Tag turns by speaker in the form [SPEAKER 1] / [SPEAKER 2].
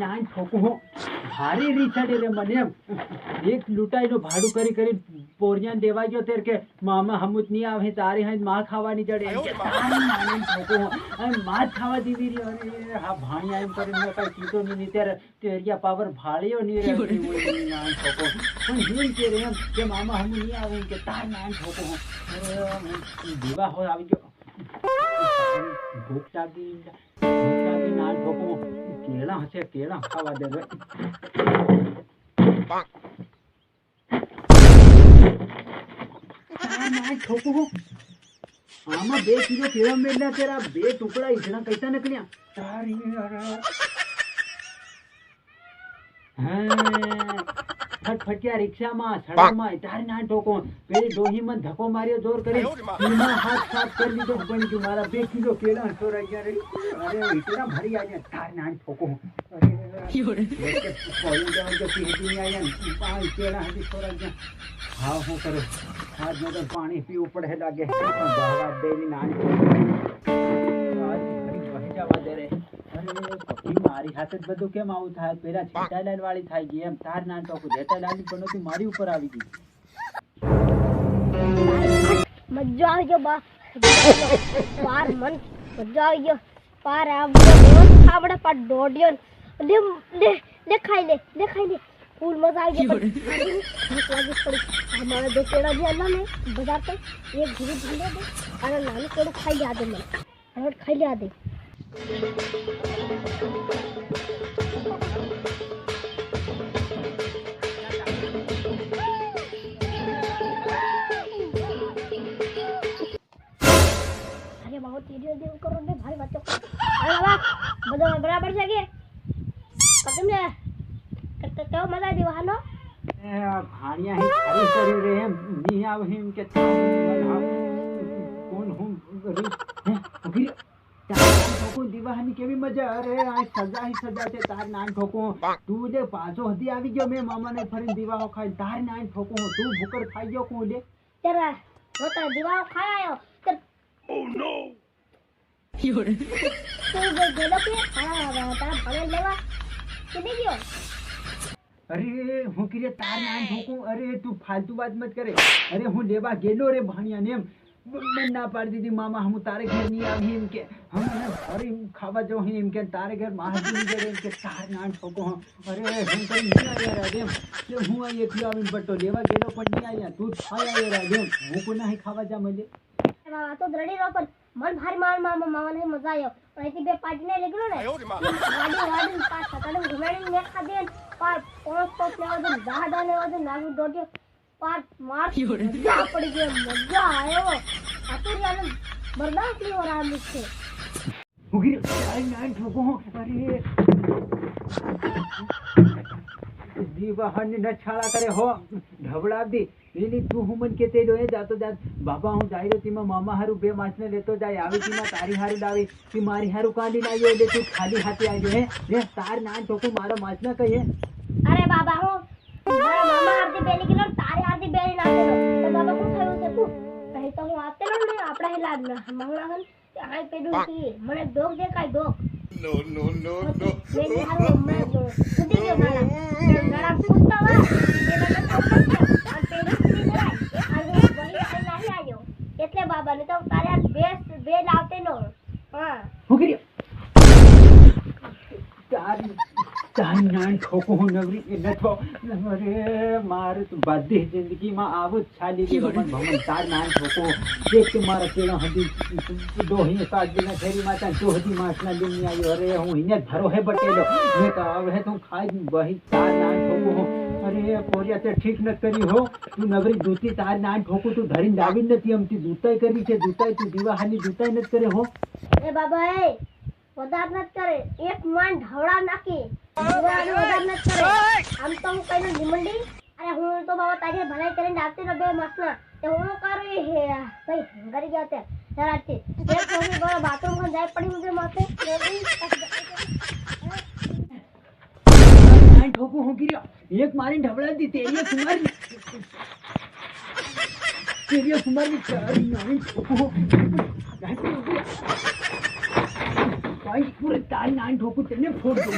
[SPEAKER 1] નાન ઠોકો ભારી રીછાડે રે મને એમ એક લૂંટાઈનો ભાડું કરી કરી પોરિયાન દેવા ગયો તેર કે મામા હમુત નહીં આવે તારી હાથ માં ખાવાની જડે એમ કે તારી નાન ઠોકો અને માં જ ખાવા દીધી રી અરે હા ભાણિયા એમ કરીને મેં કઈ કીધું નહીં ત્યારે તેરિયા પાવર ભાળ્યો નહીં રે નાન ઠોકો પણ હિમ કે રે એમ કે મામા હમું નહીં આવે એમ કે તાર નાન ઠોકો દીવા હોય આવી ગયો ભૂખ લાગી નાન ઠોકો કેળા હશે કેળા ખાવા દે રે આમાં 2 કિલો કેળા મેળ્યા તેરા 2 ટુકડા ઈજણા કૈસા નીકળ્યા તારી ફટફટિયા રિક્ષામાં સડામાં તારી નાન ઠોકો પેલી ડોહીમાં ધક્કો માર્યો જોર કરી એમાં હાથ સાફ કરી લીધો બની ગયું મારા 2 કિલો કેળા ચોરાઈ ગયા રે અરે ઈટડા ભરી આવ્યા તારી નાન ઠોકો અરે પોયું જવા તો પીટી આવ્યા 5 કેળા હજી ચોરાઈ ગયા હા હું કરું આજ તો પાણી પીવું પડે લાગે દવા દેની નાન આજ વહી જવા દે રે મારી હાથે જ બધું કેમ આવું થાય પેલા જેઠાલાલ વાળી થાય ગઈ એમ તાર નાન ઠોકો જેઠાલાલ ની પણ તું મારી ઉપર આવી ગઈ
[SPEAKER 2] મજા આવી ગયો બા પાર મન મજા આવી ગયો પાર આવજો રોજ ખાવડે પર દોડ્યો લે ખાઈ લે ફૂલ મજા આવી ગયો લાગી પડી हमारा दो केड़ा भी अल्लाह ने बाजार पे एक घूरी ढूंढे दे अरे नानी केड़ा खाई लिया दे मैं और खाई लिया दे अरे बहुत वीडियो देव करो ने भाई बच्चों अरे बाबा બધા બરાબર છે કે કદમ લે તો મજા દી હાલો
[SPEAKER 1] ભાણિયા હી ખરી કરી રે એમ ની આવ હિમ કે કોણ હું અભી ઠોકો દીવાની કેવી મજા અરે આ સજા છે તાર નાન ઠોકો તું જે પાછો હદી આવી ગયો મે મામાને ફરીને દીવાઓ ખાઈ તાર નાન ઠોકો તું ભૂકર ખાઈ ગયો કોણ લે
[SPEAKER 2] તેરા હોતા દીવાઓ ખાયો ઓ નો યોરે તું ગેલો કે તારા ભણે લેવા કેદી ગયો
[SPEAKER 1] अरे હું કીરે તાર નાન ઠોકો અરે તું फालतू बात मत करे अरे હું લેવા ગેલો રે ભાણિયા ને મને ના પાડી દીધી મામા હું તારે ઘર નહીં આવી એમ કે હમ અરે ખાવા જો એમ કે તારે ઘર મહાજી ઘરે એમ કે તાર નાન ઠોકો અરે હું કઈ નહીં આવ્યા રાધેમ કે હું આ એકલો આવીને બટો લેવા ગેલો પણ નહીં આવ્યા તું ખાઈ આવ્યો રાધેમ હું કોઈ નહીં ખાવા જા મને
[SPEAKER 2] બાબા તો દ્રડી રો પણ મન ભારી મામા ને મજા આવ્યો પણ અહીંથી બે પાટીને લેગલો ને વાડી પાસ સકડે ઘુમાડી મે ખા દે પાર પોસ લેવા દે દાડા લેવા દે નાગુ દોડ્યો પાર માર મજા પડી ગઈ મજા આવ્યો આતુરિયાને બરદાસ્ત નહીં હો રહા મુझसे
[SPEAKER 1] હું કીરે તાર નાન ઠોકો અરે દીવાહન ન છાળા કરે હો ઢબડા દી એની તું હું મન કેતે જો એ જાતો જાત બાબા હું જાઈ રહ્યો તીમાં મામા હારું બે માછને લેતો જાય આવી તીમાં તારી હારું લાવી તી મારી હારું કાંડી લાવ્યો એટલે તું ખાલી હાથે આવજો હે તાર નાન ઠોકો મારા માછના કહીએ
[SPEAKER 2] અરે બાબા હું મારા મામા આરતી બેની કિલો તારી આરતી બેની નાખેલો તો બાબા શું થયું છે તું કહી તો હું આપતેલો ને આપડા હે લાગ મંગળાગન આઈ પેડું કી મને ડોગ દેખાય ડોગ નો મેં હારું મેં સુધી ગયો મારા નડા પૂછતા વા એને તો એટલે બાબા ને તો તારે બે લાવતે નો હા
[SPEAKER 1] હું કરી તારી નાન ઠોકો હું નવરી એ નઠો અરે મારે તો બધી જિંદગીમાં આવું જ ચાલી ગયું ભમન તાર નાન ઠોકો એક મારા કેળા હદી દોહી સાજીના ફેરી માતા દોહદી માસના લઈને આવ્યો અરે હું એને ધરો હે બટેલો મેં તો હવે તું ખાઈ વહી તાર નાન ઠોકો અરે પોરિયા તે ઠીક ન કરી હો તું નવરી દૂતી તાર નાન ઠોકો તું ધરીને લાવી નથી અમતી દૂતાઈ કરી છે દૂતાઈ તું દીવાહાની દૂતાઈ નથી કરે હો
[SPEAKER 2] એ બાબા એ વધાર નત કરે એક મન ઢવડા નાખી દીવાનું વધાર નત કરે આમ તો હું કઈને નિમંડી અરે હું તો બાબા તારી ભલાઈ કરીને આપતી ન બે માસના તે હું કરું હે કઈ ઘરી ગયા તે રાતે એક કોની બાબા બાથરૂમ માં જાય પડી મુજે માથે
[SPEAKER 1] નાન ઠોકો હું કર્યો એક મારી ઢબડા દી તેરી કુમારની ચારી નાન ઠોકો ભાઈ પૂરે તારી નાન ઠોકો તેને ફોડ દો